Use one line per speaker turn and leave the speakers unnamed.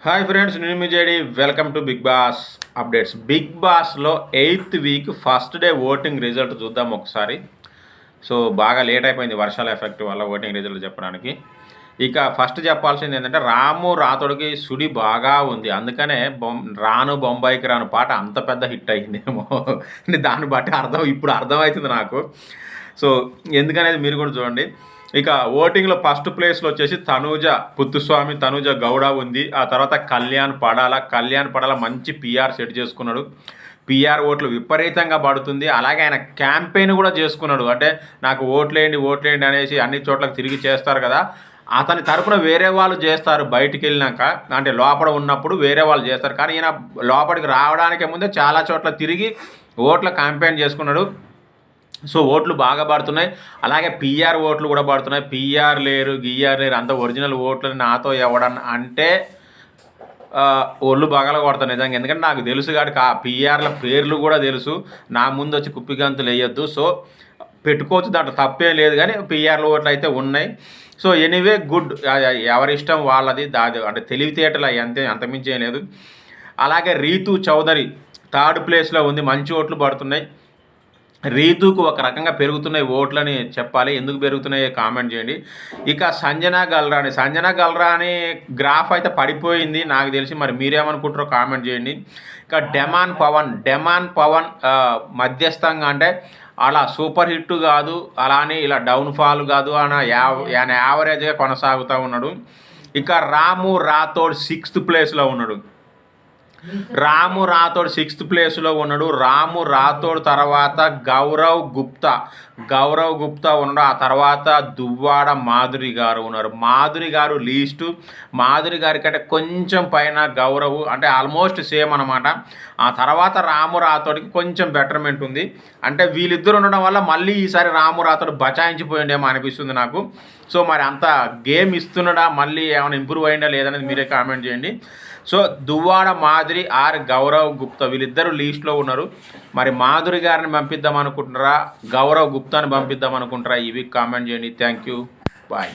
Hi friends, నేను మీ JD. Welcome to Bigg Boss updates. Bigg బాస్లో 8th week first day voting result చూద్దాం ఒకసారి. సో బాగా లేట్ అయిపోయింది వర్షాల ఎఫెక్ట్ వల్ల ఓటింగ్ రిజల్ట్ చెప్పడానికి. ఇక ఫస్ట్ చెప్పాల్సింది ఏంటంటే, రాము రాతోడికి సుడి బాగా ఉంది. అందుకనే రాను బొంబాయికి రాను పాట అంత పెద్ద హిట్ అయ్యిందేమో. దాన్ని బట్టి ఇప్పుడు అర్థమవుతుంది నాకు. సో ఎందుకనేది మీరు కూడా చూడండి. ఇక ఓటింగ్లో ఫస్ట్ ప్లేస్లో వచ్చేసి తనూజ పుత్తుస్వామి, తనూజ గౌడ ఉంది. ఆ తర్వాత కళ్యాణ్ పడాల మంచి పిఆర్ సెట్ చేసుకున్నాడు. పిఆర్ ఓట్లు విపరీతంగా పడుతుంది. అలాగే ఆయన క్యాంపెయిన్ కూడా చేసుకున్నాడు. అంటే నాకు ఓట్లేయండి అనేసి అన్ని చోట్లకు తిరిగి చేస్తారు కదా, అతని తరపున వేరే వాళ్ళు చేస్తారు. బయటికి వెళ్ళినాక అంటే లోపల ఉన్నప్పుడు వేరే వాళ్ళు చేస్తారు. కానీ ఈయన లోపలికి రావడానికే ముందే చాలా చోట్ల తిరిగి ఓట్ల క్యాంపెయిన్ చేసుకున్నాడు. సో ఓట్లు బాగా పడుతున్నాయి. అలాగే పిఆర్ ఓట్లు కూడా పడుతున్నాయి. పిఆర్ లేరు, గిఆర్ లేరు, అంత ఒరిజినల్ ఓట్లు నాతో ఎవడన్నా అంటే ఒళ్ళు బాగా కొడతాను నిజంగా. ఎందుకంటే నాకు తెలుసు కాబట్టి ఆ పిఆర్ల పేర్లు కూడా తెలుసు. నా ముందు వచ్చి కుప్పిగంతులు వేయొద్దు. సో పెట్టుకోవచ్చు, దాంట్లో తప్పేం లేదు. కానీ పిఆర్ల ఓట్లు అయితే ఉన్నాయి. సో ఎనీవే గుడ్, ఎవరిష్టం వాళ్ళది. అంటే తెలివితేటలు అంతమించి ఏం లేదు. అలాగే రీతు చౌదరి థర్డ్ ప్లేస్లో ఉంది. మంచి ఓట్లు పడుతున్నాయి. రీతుకు ఒక రకంగా పెరుగుతున్నాయి ఓట్లని చెప్పాలి. ఎందుకు పెరుగుతున్నాయి కామెంట్ చేయండి. ఇక సంజన గల్రాని గ్రాఫ్ అయితే పడిపోయింది నాకు తెలిసి. మరి మీరేమనుకుంటారో కామెంట్ చేయండి. ఇక డెమాన్ పవన్ మధ్యస్థంగా, అంటే అలా సూపర్ హిట్ కాదు, అలానే ఇలా డౌన్ఫాల్ కాదు, ఆయన యావరేజ్గా కొనసాగుతూ ఉన్నాడు. ఇక రాము రాథోడ్ 6th ప్లేస్లో ఉన్నాడు. రాము రాథోడ్ 6th ప్లేస్లో ఉన్నాడు. రాము రాథోడ్ తర్వాత గౌరవ్ గుప్తా ఉన్నాడు. ఆ తర్వాత దువ్వాడ మాధురి గారు ఉన్నారు. మాధురి గారు లీస్టు. మాధురి గారి కంటే కొంచెం పైన గౌరవ్, అంటే ఆల్మోస్ట్ సేమ్ అనమాట. ఆ తర్వాత రాము రాథోడ్కి కొంచెం బెటర్మెంట్ ఉంది. అంటే వీళ్ళిద్దరు ఉండడం వల్ల మళ్ళీ ఈసారి రాము రాథోడ్ బచాయించిపోయిండేమో అనిపిస్తుంది నాకు. సో మరి అంత గేమ్ ఇస్తున్నాడా, మళ్ళీ ఏమైనా ఇంప్రూవ్ అయిందా లేదనేది మీరే కామెంట్ చేయండి. సో దువ్వాడ మాధురి ఆర్ గౌరవ్ గుప్తా వీళ్ళిద్దరూ లీస్ట్లో ఉన్నారు. మరి మాధురి గారిని పంపిద్దాం అనుకుంటున్నారా, గౌరవ్ గుప్తాని పంపిద్దాం అనుకుంటారా? ఇవి కామెంట్ చేయండి. Thank you, bye.